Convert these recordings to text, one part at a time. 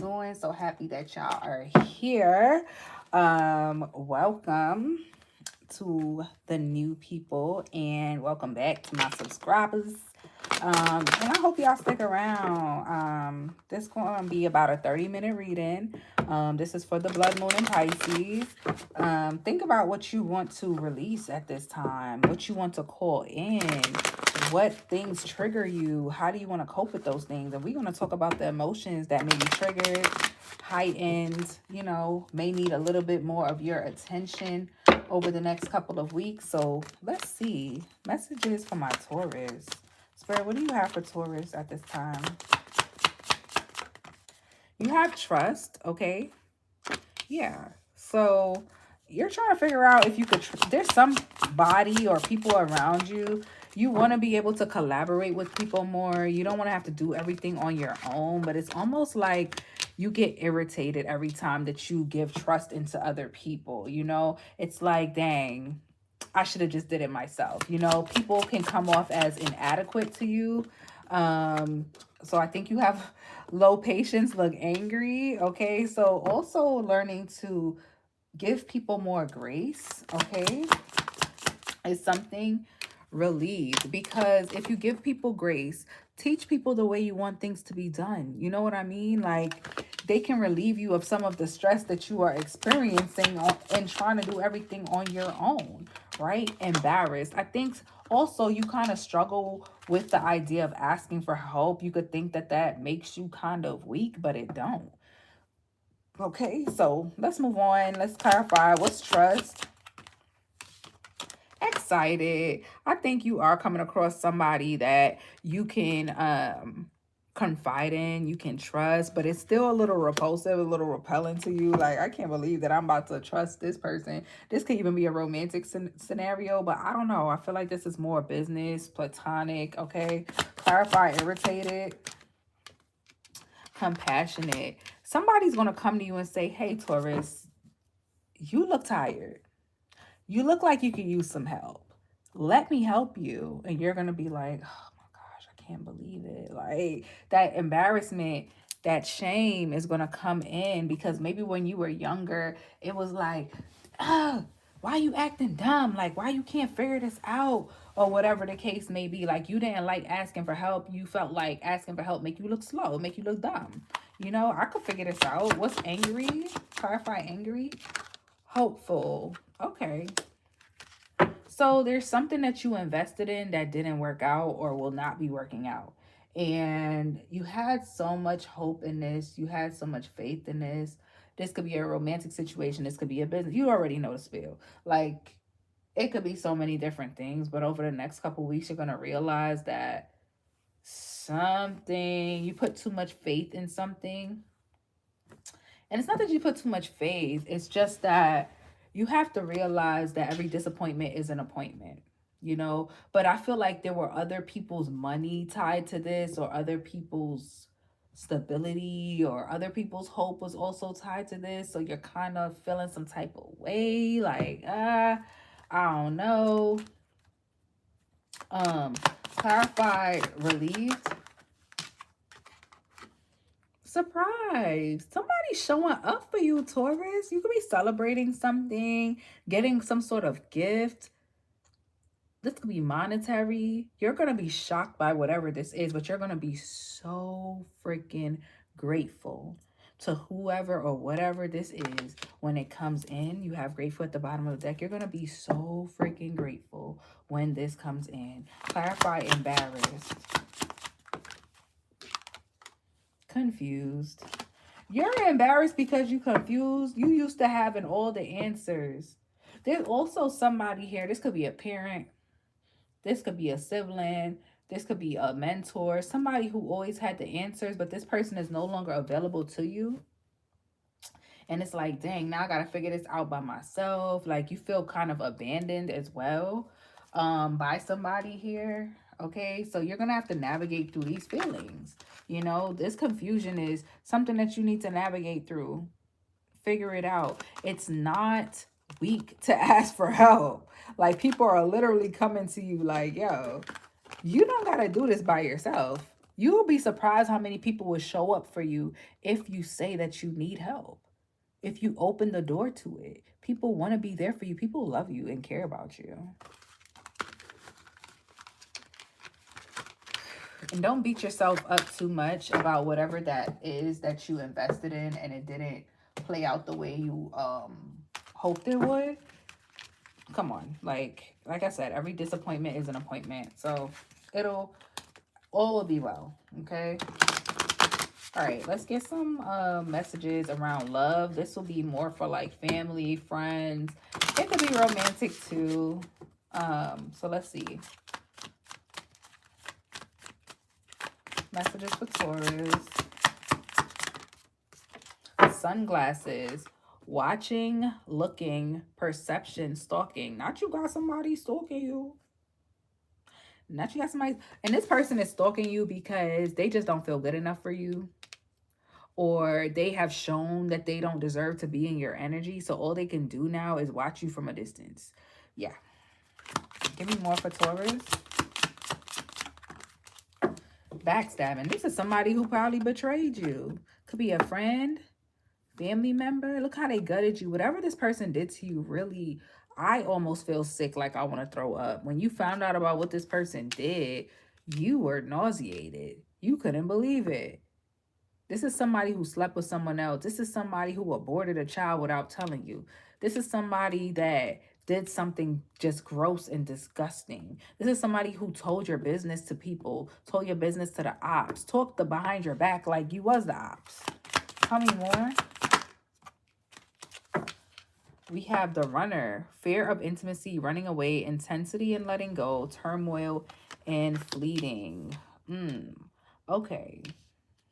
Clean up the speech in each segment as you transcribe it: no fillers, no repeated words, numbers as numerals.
doing? So happy that y'all are here. Welcome to the new people and welcome back to my subscribers. And I hope y'all stick around. This going to be about a 30-minute reading. This is for the blood moon in Pisces. Think about what you want to release at this time, what you want to call in, what things trigger you, how do you want to cope with those things. And we're going to talk about the emotions that may be triggered, heightened, may need a little bit more of your attention over the next couple of weeks. So let's see. Messages for my Taurus. Spirit, what do you have for Taurus at this time? You have trust, okay? Yeah. So you're trying to figure out if you could, there's somebody or people around you. You want to be able to collaborate with people more. You don't want to have to do everything on your own, but it's almost like you get irritated every time that you give trust into other people. It's like, dang, I should have just did it myself. People can come off as inadequate to you. So I think you have low patience, look angry. Okay. So also learning to give people more grace. Okay. Is something relieved, because if you give people grace, teach people the way you want things to be done. You know what I mean? Like, they can relieve you of some of the stress that you are experiencing and trying to do everything on your own, right? Embarrassed. I think also you kind of struggle with the idea of asking for help. You could think that that makes you kind of weak, but it don't. Okay, so let's move on. Let's clarify what's trust. Excited. I think you are coming across somebody that you can confide in, you can trust, but it's still a little repulsive, a little repellent to you. Like, I can't believe that I'm about to trust this person. This could even be a romantic scenario, but I don't know. I feel like this is more business, platonic. Okay, clarify. Irritated. Compassionate. Somebody's gonna come to you and say, hey Taurus, you look tired. You look like you could use some help. Let me help you. And you're going to be like, oh my gosh, I can't believe it. Like, that embarrassment, that shame is going to come in, because maybe when you were younger, it was like, oh, why you acting dumb? Like, why you can't figure this out? Or whatever the case may be. Like, you didn't like asking for help. You felt like asking for help make you look slow, make you look dumb. I could figure this out. What's angry? Clarify angry. Hopeful. Okay. So there's something that you invested in that didn't work out or will not be working out. And you had so much hope in this. You had so much faith in this. This could be a romantic situation. This could be a business. You already know the spiel. Like, it could be so many different things. But over the next couple weeks, you're going to realize that you put too much faith in something. And it's not that you put too much faith. It's just that you have to realize that every disappointment is an appointment, But I feel like there were other people's money tied to this, or other people's stability, or other people's hope was also tied to this. So you're kind of feeling some type of way, like, I don't know. Clarify, relieved. Surprise. Somebody's showing up for you, Taurus. You could be celebrating something, getting some sort of gift. This could be monetary. You're going to be shocked by whatever this is, but you're going to be so freaking grateful to whoever or whatever this is when it comes in. You have grateful at the bottom of the deck. You're going to be so freaking grateful when this comes in. Clarify, embarrassed. Confused. You're embarrassed because you confused. You used to having all the answers. There's also somebody here. This could be a parent. This could be a sibling. This could be a mentor. Somebody who always had the answers, but this person is no longer available to you. And it's like, dang, now I got to figure this out by myself. Like, you feel kind of abandoned as well by somebody here. Okay, so you're going to have to navigate through these feelings. This confusion is something that you need to navigate through. Figure it out. It's not weak to ask for help. Like, people are literally coming to you like, yo, you don't got to do this by yourself. You'll be surprised how many people will show up for you if you say that you need help. If you open the door to it, people want to be there for you. People love you and care about you. And don't beat yourself up too much about whatever that is that you invested in and it didn't play out the way you hoped it would. Come on. Like I said, every disappointment is an appointment. So it'll all will be well. Okay. All right, let's get some messages around love. This will be more for like family, friends. It could be romantic too. So let's see. Messages for Taurus. Sunglasses. Watching, looking, perception, stalking. Not you got somebody stalking you. Not you got somebody. And this person is stalking you because they just don't feel good enough for you. Or they have shown that they don't deserve to be in your energy. So all they can do now is watch you from a distance. Yeah. Give me more for Taurus. Backstabbing. This is somebody who probably betrayed you. Could be a friend, family member. Look how they gutted you. Whatever this person did to you, really, I almost feel sick, like I want to throw up. When you found out about what this person did, you were nauseated. You couldn't believe it. This is somebody who slept with someone else. This is somebody who aborted a child without telling you. This is somebody that did something just gross and disgusting. This is somebody who told your business to people, told your business to the ops, talked the behind your back like you was the ops. Tell me more. We have the Runner. Fear of intimacy, running away, intensity and letting go, turmoil and fleeting. Okay.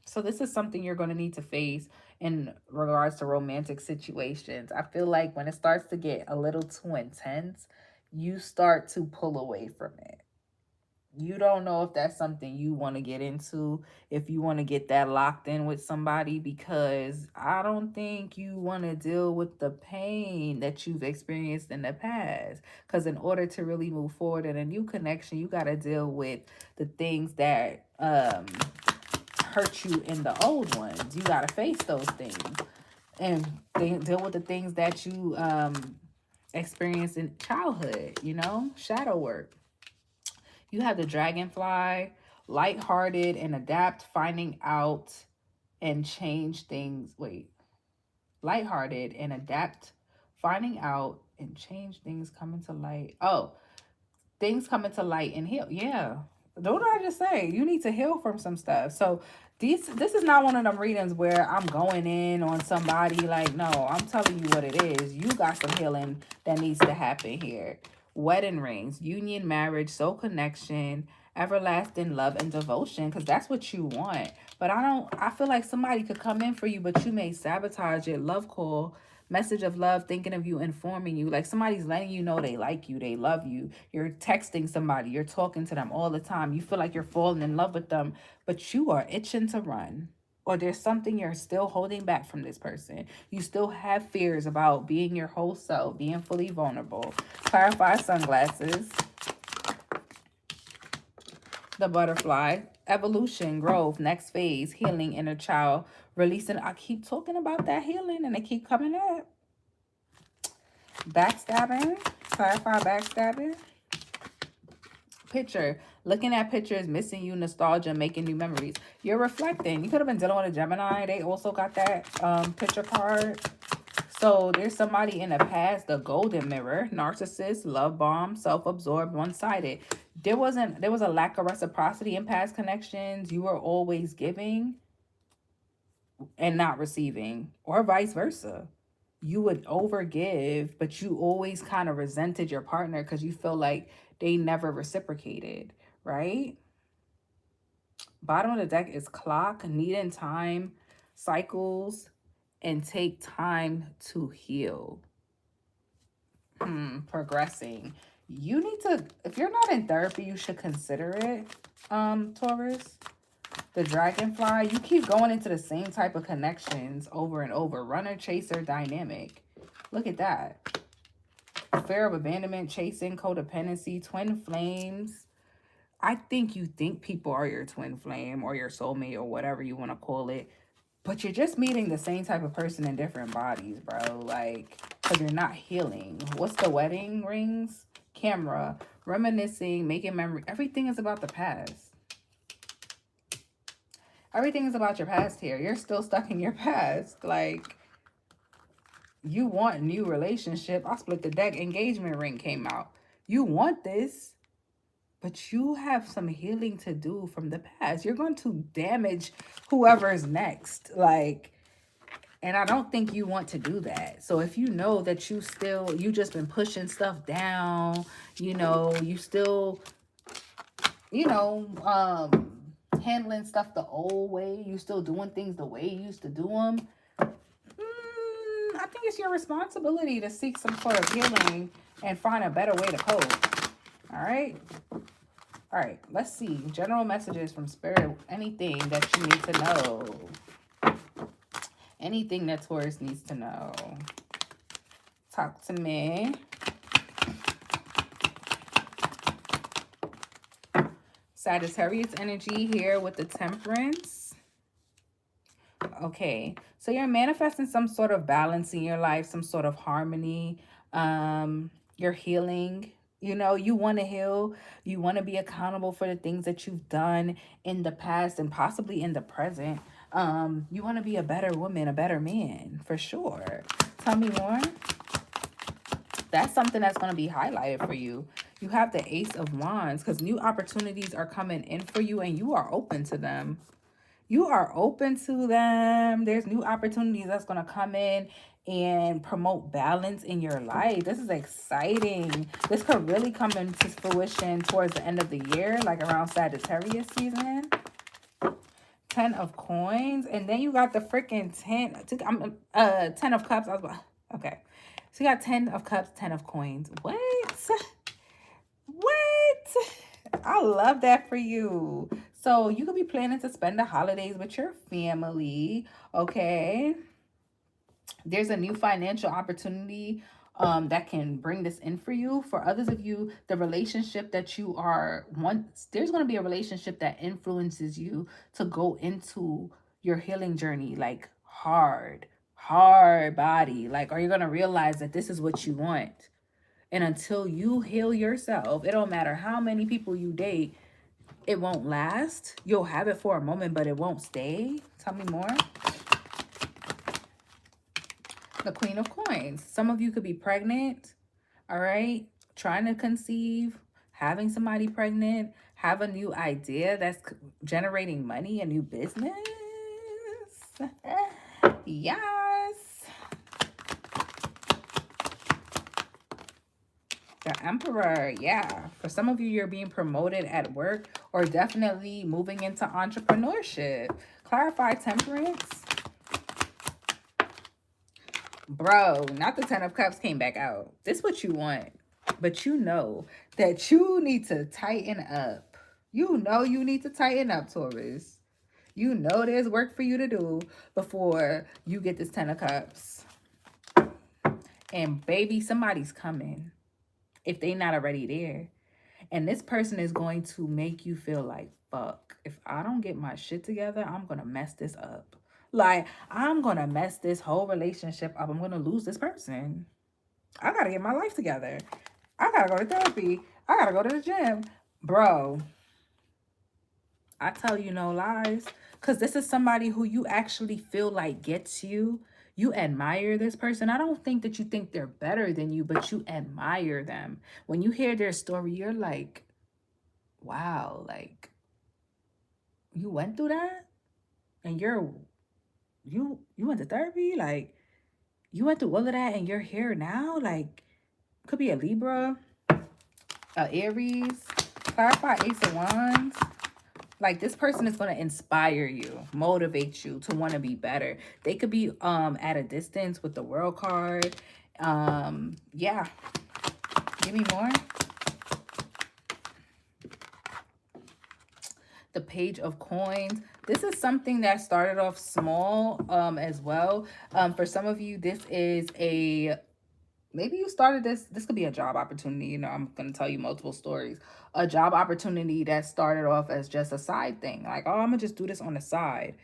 So this is something you're going to need to face in regards to romantic situations. I feel like when it starts to get a little too intense, you start to pull away from it. You don't know if that's something you want to get into, if you want to get that locked in with somebody, because I don't think you want to deal with the pain that you've experienced in the past. Because in order to really move forward in a new connection, you got to deal with the things that hurt you in the old ones. You got to face those things and deal with the things that you experienced in childhood, shadow work. You have the Dragonfly, lighthearted and adapt, finding out and change things. Wait, lighthearted and adapt, finding out and change things, coming to light. Oh, things coming to light and heal. Yeah. Don't I just say you need to heal from some stuff? So this is not one of them readings where I'm going in on somebody. Like, no, I'm telling you what it is. You got some healing that needs to happen here. Wedding rings, union, marriage, soul connection, everlasting love and devotion, because that's what you want. But I feel like somebody could come in for you, but you may sabotage it. Love call, message of love, thinking of you, informing you. Like somebody's letting you know they like you, they love you. You're texting somebody, you're talking to them all the time. You feel like you're falling in love with them, but you are itching to run. Or there's something you're still holding back from this person. You still have fears about being your whole self, being fully vulnerable. Clarify sunglasses. The Butterfly. Evolution, growth, next phase, healing, inner child, releasing. I keep talking about that healing and they keep coming up. Backstabbing. Clarify backstabbing. Picture. Looking at pictures, missing you, nostalgia, making new memories. You're reflecting. You could have been dealing with a Gemini. They also got that picture card. So there's somebody in the past, the golden mirror, narcissist, love bomb, self-absorbed, one-sided. There was a lack of reciprocity in past connections. You were always giving and not receiving, or vice versa. You would overgive, but you always kind of resented your partner because you feel like they never reciprocated, right? Bottom of the deck is clock, needing time, cycles, and take time to heal. Progressing. You need to, if you're not in therapy, you should consider it, Taurus. The Dragonfly, you keep going into the same type of connections over and over. Runner, chaser, dynamic. Look at that. Fear of abandonment, chasing, codependency, twin flames, I think you think people are your twin flame or your soulmate or whatever you want to call it, but you're just meeting the same type of person in different bodies, bro. Like, because you're not healing. What's the wedding rings? Camera, reminiscing, making memory. Everything is about the past. Everything is about your past here. You're still stuck in your past. Like, you want new relationship. I split the deck. Engagement ring came out. You want this, but you have some healing to do from the past. You're going to damage whoever's next. Like, and I don't think you want to do that. So if you know that you just been pushing stuff down, you still, you know, handling stuff the old way, you still doing things the way you used to do them. I think it's your responsibility to seek some sort of healing and find a better way to cope. All right. All right. Let's see. General messages from Spirit. Anything that you need to know. Anything that Taurus needs to know. Talk to me. Sagittarius energy here with the Temperance. Okay, so you're manifesting some sort of balance in your life, some sort of harmony. You're healing. You want to heal. You want to be accountable for the things that you've done in the past and possibly in the present. You want to be a better woman, a better man, for sure. Tell me more. That's something that's going to be highlighted for you. You have the Ace of Wands because new opportunities are coming in for you and you are open to them. You are open to them. There's new opportunities that's going to come in and promote balance in your life. This is exciting. This could really come into fruition towards the end of the year, like around Sagittarius season. 10 of coins. And then you got the freaking 10 of cups. Okay. So you got 10 of cups, 10 of coins. What? I love that for you. So you could be planning to spend the holidays with your family, okay? There's a new financial opportunity that can bring this in for you. For others of you, the relationship that you there's going to be a relationship that influences you to go into your healing journey, like hard body. Like, are you going to realize that this is what you want? And until you heal yourself, it don't matter how many people you date, it won't last. You'll have it for a moment, but it won't stay. Tell me more. The Queen of Coins. Some of you could be pregnant, all right? Trying to conceive, having somebody pregnant, have a new idea that's generating money, a new business. Yes. The Emperor, yeah. For some of you, you're being promoted at work or definitely moving into entrepreneurship. Clarify Temperance. Bro, not the 10 of Cups came back out. This is what you want. But you know that you need to tighten up. You know you need to tighten up, Taurus. You know there's work for you to do before you get this 10 of Cups. And baby, somebody's coming. If they not already there. And this person is going to make you feel like, fuck, if I don't get my shit together, I'm going to mess this up. Like, I'm going to mess this whole relationship up. I'm going to lose this person. I got to get my life together. I got to go to therapy. I got to go to the gym. Bro, I tell you no lies. Because this is somebody who you actually feel like gets you. You admire this person. I don't think that you think they're better than you, but you admire them. When you hear their story, you're like, wow, like, you went through that? And you went to therapy? Like, you went through all of that and you're here now? Like, could be a Libra, a Aries. Clarify Ace of Wands. Like, this person is going to inspire you, motivate you to want to be better. They could be at a distance with the World card. Yeah. Give me more. The Page of Coins. This is something that started off small as well. For some of you, this is a maybe you started this could be a job opportunity. You know, I'm going to tell you multiple stories. A job opportunity that started off as just a side thing. Like, oh, I'm going to just do this on the side.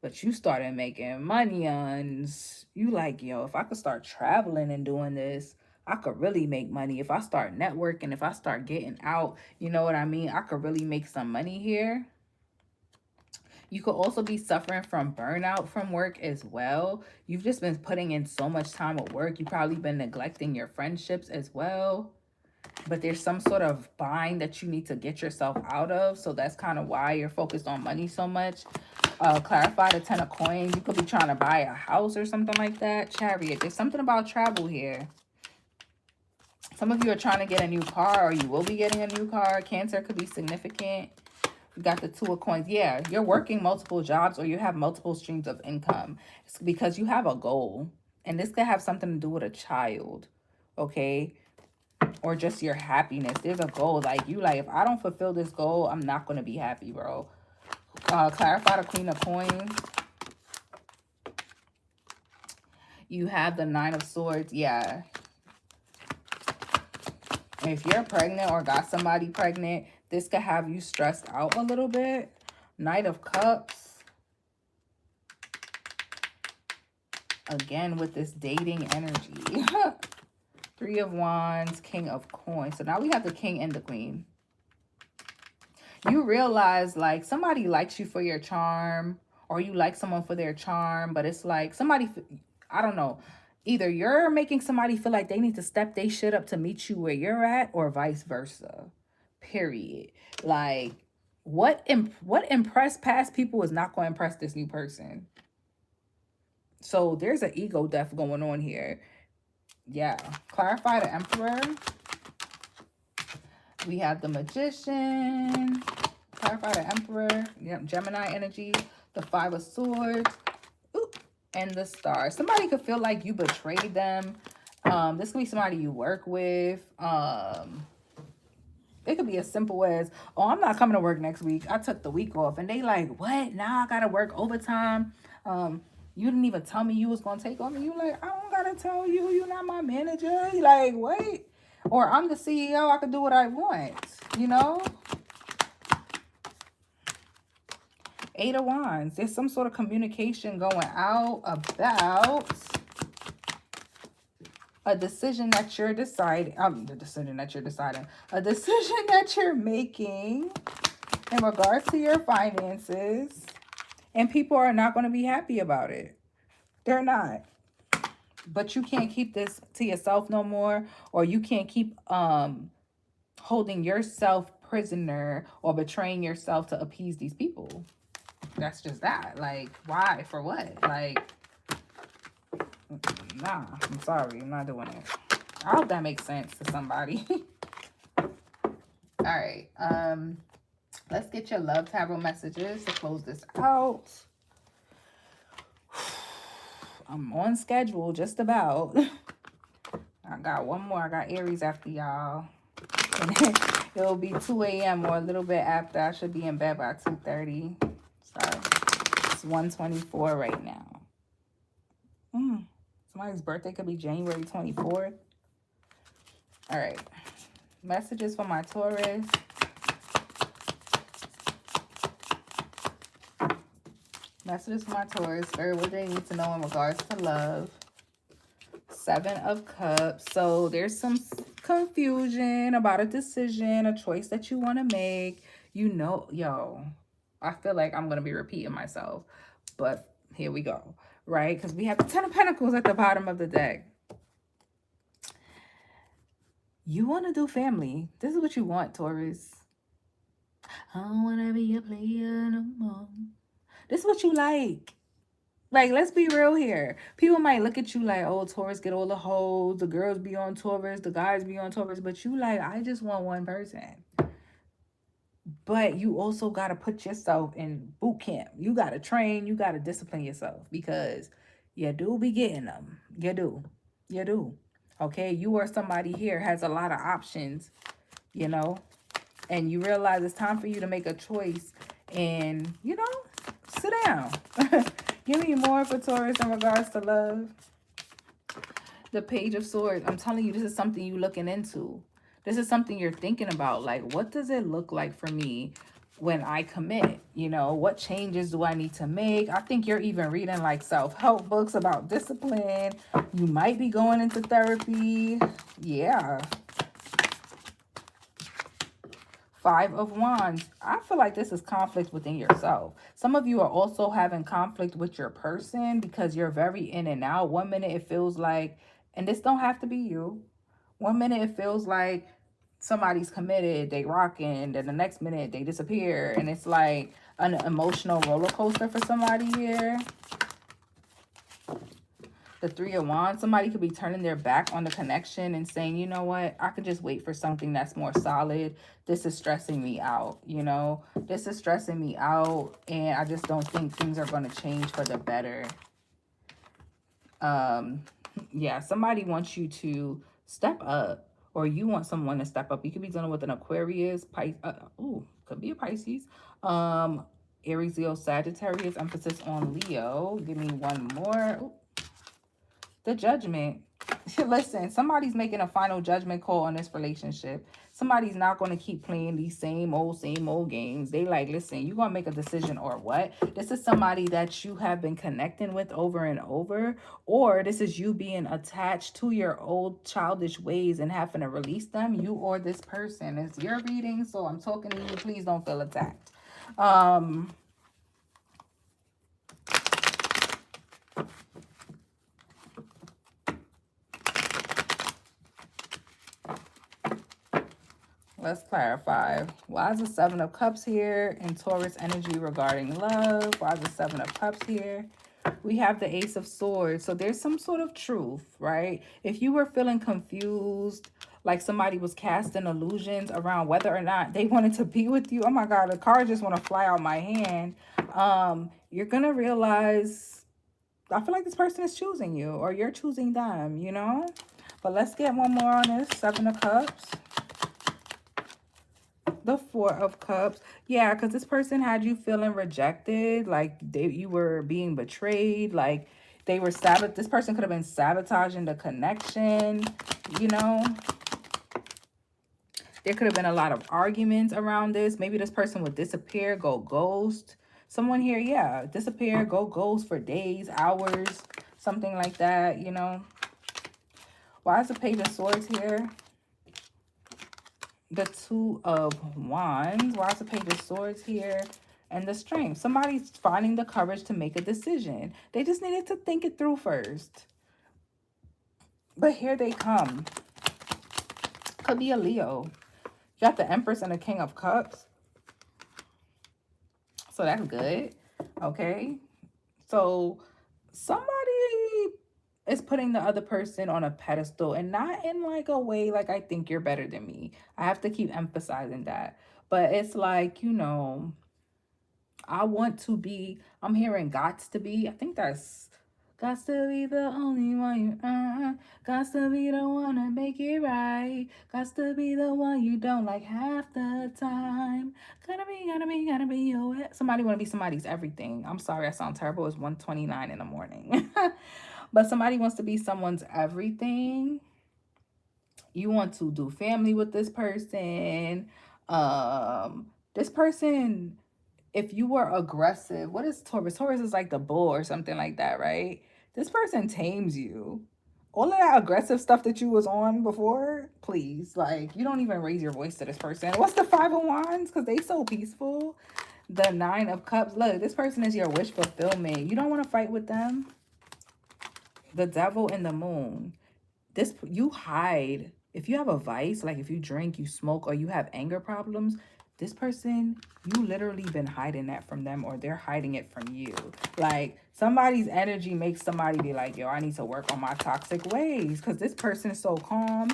But you started making money on, you like, yo, if I could start traveling and doing this, I could really make money. If I start networking, if I start getting out, you know what I mean? I could really make some money here. You could also be suffering from burnout from work as well. You've just been putting in so much time at work. You've probably been neglecting your friendships as well. But there's some sort of bind that you need to get yourself out of. So that's kind of why you're focused on money so much. Clarify the 10 of coins. You could be trying to buy a house or something like that. Chariot. There's something about travel here. Some of you are trying to get a new car, or you will be getting a new car. Cancer could be significant. You got the 2 of coins. Yeah, you're working multiple jobs, or you have multiple streams of income. It's because you have a goal. And this could have something to do with a child. Okay? Or just your happiness. There's a goal. Like, you like, if I don't fulfill this goal, I'm not going to be happy, bro. Clarify the Queen of Coins. You have the 9 of Swords. Yeah. If you're pregnant or got somebody pregnant, this could have you stressed out a little bit. Knight of Cups. Again, with this dating energy. 3 of Wands, King of Coins. So now we have the King and the Queen. You realize, like, somebody likes you for your charm, or you like someone for their charm, but it's like somebody, I don't know, either you're making somebody feel like they need to step their shit up to meet you where you're at, or vice versa. Period. Like, what impressed past people is not going to impress this new person. So there's an ego death going on here. Yeah. Clarify the Emperor. We have the Magician. Clarify the Emperor. Yep, Gemini energy. The 5 of Swords. Ooh, and the Star. Somebody could feel like you betrayed them. This could be somebody you work with. It could be as simple as, oh, I'm not coming to work next week. I took the week off. And they like, what? Now I got to work overtime. You didn't even tell me you was going to take off. And you like, I don't got to tell you. You're not my manager. You like, wait. Or I'm the CEO. I can do what I want. You know? 8 of Wands. There's some sort of communication going out about a decision that you're deciding. A decision that you're making in regards to your finances. And people are not going to be happy about it. They're not. But you can't keep this to yourself no more. Or you can't keep holding yourself prisoner or betraying yourself to appease these people. That's just that. Like, why? For what? Like, nah, I'm sorry. I'm not doing it. I hope that makes sense to somebody. All right. Let's get your love tarot messages to close this out. I'm on schedule, just about. I got one more. I got Aries after y'all. It'll be 2 a.m. or a little bit after. I should be in bed by 2:30. So it's 1:24 right now. Somebody's birthday could be January 24th. All right. Messages for my Taurus. Messages for my Taurus. What they need to know in regards to love. 7 of Cups. So there's some confusion about a decision, a choice that you want to make. You know, yo, I feel like I'm going to be repeating myself. But here we go. Right? Because we have the 10 of Pentacles at the bottom of the deck. You want to do family. This is what you want, Taurus. I don't want to be a player no more. This is what you like. Like, let's be real here. People might look at you like, oh, Taurus get all the hoes. The girls be on Taurus. The guys be on Taurus. But you like, I just want one person. But you also got to put yourself in boot camp. You got to train. You got to discipline yourself. Because you do be getting them. You do. You do. Okay? You or somebody here has a lot of options. You know? And you realize it's time for you to make a choice. And, you know, sit down. Give me more for Taurus in regards to love. The Page of Swords. I'm telling you, this is something you're looking into. This is something you're thinking about. Like, what does it look like for me when I commit? You know, what changes do I need to make? I think you're even reading like self-help books about discipline. You might be going into therapy. Yeah. Five of Wands. I feel like this is conflict within yourself. Some of you are also having conflict with your person because you're very in and out. One minute it feels like, and this don't have to be you. One minute it feels like somebody's committed, they rocking, then the next minute they disappear. And it's like an emotional roller coaster for somebody here. The Three of Wands, somebody could be turning their back on the connection and saying, you know what, I could just wait for something that's more solid. This is stressing me out, you know. This is stressing me out, and I just don't think things are going to change for the better. Yeah, somebody wants you to step up, or you want someone to step up. You could be dealing with an Aquarius, could be a Pisces. Aries, Leo, Sagittarius, emphasis on Leo. Give me one more. Ooh. The Judgment. Listen, somebody's making a final judgment call on this relationship. Somebody's not going to keep playing these same old games. They like, listen, you're going to make a decision or what? This is somebody that you have been connecting with over and over. Or this is you being attached to your old childish ways and having to release them. You or this person. It's your reading, so I'm talking to you. Please don't feel attacked. Let's clarify. Why is the Seven of Cups here in Taurus energy regarding love? Why is the Seven of Cups here? We have the Ace of Swords. So there's some sort of truth, right? If you were feeling confused, like somebody was casting illusions around whether or not they wanted to be with you. Oh my God, the cards just want to fly out my hand. You're going to realize, I feel like this person is choosing you or you're choosing them, you know? But let's get one more on this. Seven of Cups. The Four of Cups. Yeah, because this person had you feeling rejected, like you were being betrayed, like they were this person could have been sabotaging the connection, you know. There could have been a lot of arguments around this. Maybe this person would disappear, go ghost. Someone here, yeah, disappear, go ghost for days, hours, something like that, you know. Why is the Page of Swords here? The Two of Wands. Why is the Page of Swords here? And the Strength. Somebody's finding the courage to make a decision. They just needed to think it through first. But here they come. Could be a Leo. You got the Empress and the King of Cups. So that's good. Okay. So somebody is putting the other person on a pedestal, and not in like a way like I think you're better than me. I have to keep emphasizing that. But it's like, you know, I want to be, I'm hearing gots to be. I think that's gots to be the only one you gots to be the one to make it right. Gots to be the one you don't like half the time. Gotta be your somebody want to be somebody's everything. I'm sorry, I sound terrible. It's 1:29 in the morning. But somebody wants to be someone's everything. You want to do family with this person. This person, if you were aggressive, what is Taurus? Taurus is like the bull or something like that, right? This person tames you. All of that aggressive stuff that you was on before, please. Like, you don't even raise your voice to this person. What's the Five of Wands? Because they so peaceful. The Nine of Cups. Look, this person is your wish fulfillment. You don't want to fight with them. The Devil and the Moon. This, you hide. If you have a vice, like if you drink, you smoke, or you have anger problems, this person, you literally been hiding that from them, or they're hiding it from you. Like, somebody's energy makes somebody be like, yo, I need to work on my toxic ways, because this person is so calm.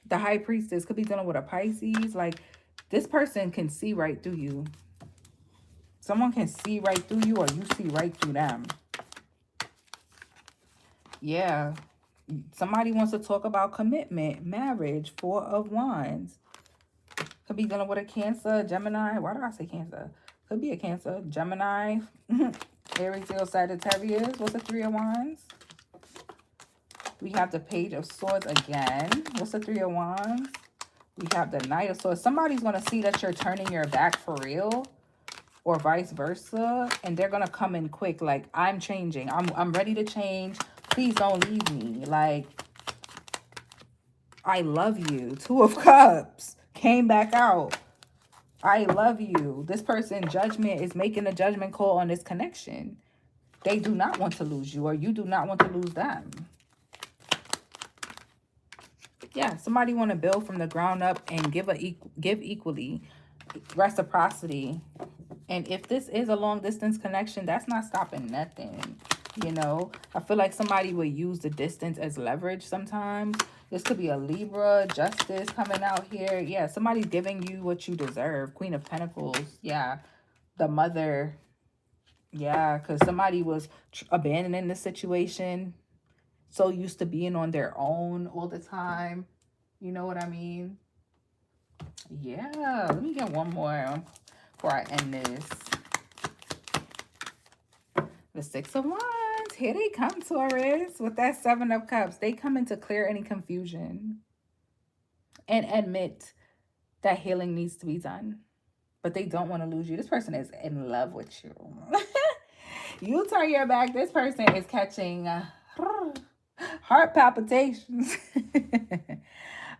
The High Priestess could be dealing with a Pisces. Like, this person can see right through you. Someone can see right through you, or you see right through them. Yeah. Somebody wants to talk about commitment, marriage, Four of Wands. Could be dealing with a Cancer, Gemini. Why did I say Cancer? Could be a Cancer, Gemini, Aries, Leo, Sagittarius. What's the Three of Wands? We have the Page of Swords again. What's the Three of Wands? We have the Knight of Swords. Somebody's going to see that you're turning your back for real, or vice versa, and they're going to come in quick like, I'm changing. I'm ready to change. Please don't leave me. Like, I love you. Two of Cups came back out. I love you. This person, judgment, is making a judgment call on this connection. They do not want to lose you, or you do not want to lose them. Yeah, somebody want to build from the ground up and give equally, reciprocity. And if this is a long distance connection, that's not stopping nothing. You know, I feel like somebody would use the distance as leverage sometimes. This could be a Libra, Justice coming out here. Yeah, somebody's giving you what you deserve. Queen of Pentacles. Yeah, the Mother. Yeah, because somebody was abandoning the situation. So used to being on their own all the time. You know what I mean? Yeah, let me get one more before I end this. The Six of Wands. Here they come, Taurus, with that Seven of Cups. They come in to clear any confusion and admit that healing needs to be done. But they don't want to lose you. This person is in love with you. You turn your back, this person is catching heart palpitations.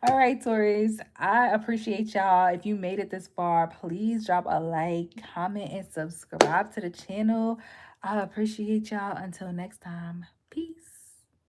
All right, Taurus, I appreciate y'all. If you made it this far, please drop a like, comment, and subscribe to the channel. I appreciate y'all. Until next time, peace.